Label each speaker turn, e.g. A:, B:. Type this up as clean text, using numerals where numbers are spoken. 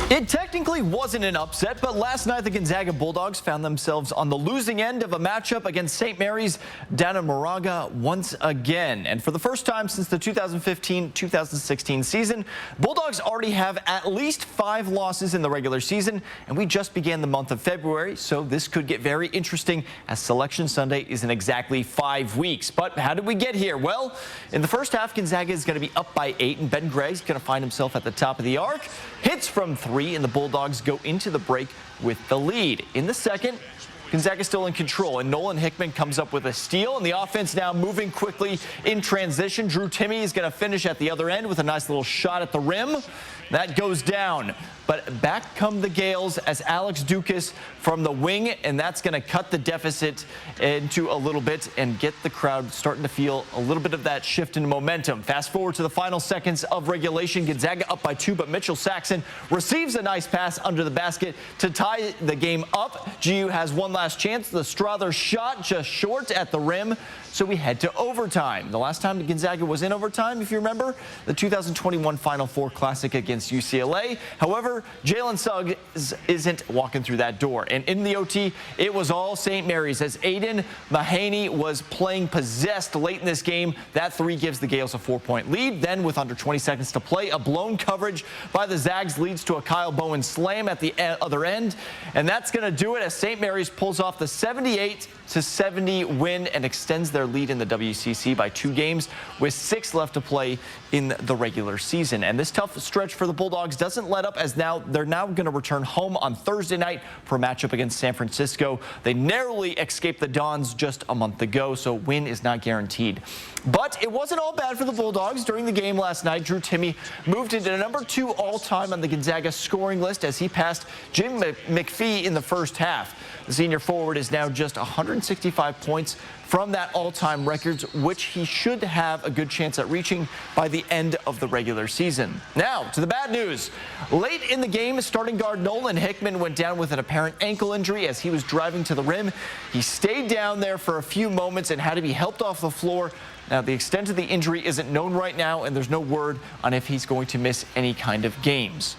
A: It technically wasn't an upset, but last night the Gonzaga Bulldogs found themselves on the losing end of a matchup against St. Mary's down in MORAGA once again. And for the first time since the 2015-2016 season, Bulldogs already have at least 5 losses in the regular season, and we just began the month of February, so this could get very interesting as Selection Sunday is in exactly 5 weeks. But how did we get here? Well, in the first half, Gonzaga is going to be up by 8, and Ben Gregg's going to find himself at the top of the arc. Hits from 3. And the Bulldogs go into the break with the lead. In the second, Gonzaga still in control, and Nolan-Hickman comes up with a steal, and the offense now moving quickly in transition. Drew-Timme is going to finish at the other end with a nice little shot at the rim. That goes down. But back come the Gaels as Alex Dukas from the wing, and that's going to cut the deficit into a little bit and get the crowd starting to feel a little bit of that shift in momentum. Fast forward to the final seconds of regulation. Gonzaga up by 2, but Mitchell Saxon receives a nice pass under the basket to tie the game up. GU has one last chance. The Strother shot just short at the rim, so we head to overtime. The last time Gonzaga was in overtime, if you remember, the 2021 Final Four Classic against UCLA. However, Jalen Suggs isn't walking through that door. And in the OT, it was all St. Mary's as Aidan Mahaney was playing possessed late in this game. That 3 gives the Gaels a 4-point lead. Then with under 20 seconds to play, a blown coverage by the Zags leads to a Kyle Bowen slam at the other end. And that's going to do it as St. Mary's pulls off the 78-70 win and extends their lead in the WCC by 2 games with 6 left to play in the regular season. And this tough stretch for the Bulldogs doesn't let up, as they're now going to return home on Thursday night for a matchup against San Francisco. They narrowly escaped the Dons just a month ago, so win is not guaranteed. But it wasn't all bad for the Bulldogs. During the game last night, Drew-Timme moved into number 2 all-time on the Gonzaga scoring list as he passed Jim McPhee in the first half. The senior forward is now just 165 points from that all-time record, which he should have a good chance at reaching by the end of the regular season. Now, to the bad news. Late in the game, starting guard Nolan-Hickman went down with an apparent ankle injury as he was driving to the rim. He stayed down there for a few moments and had to be helped off the floor. Now, the extent of the injury isn't known right now, and there's no word on if he's going to miss any kind of games.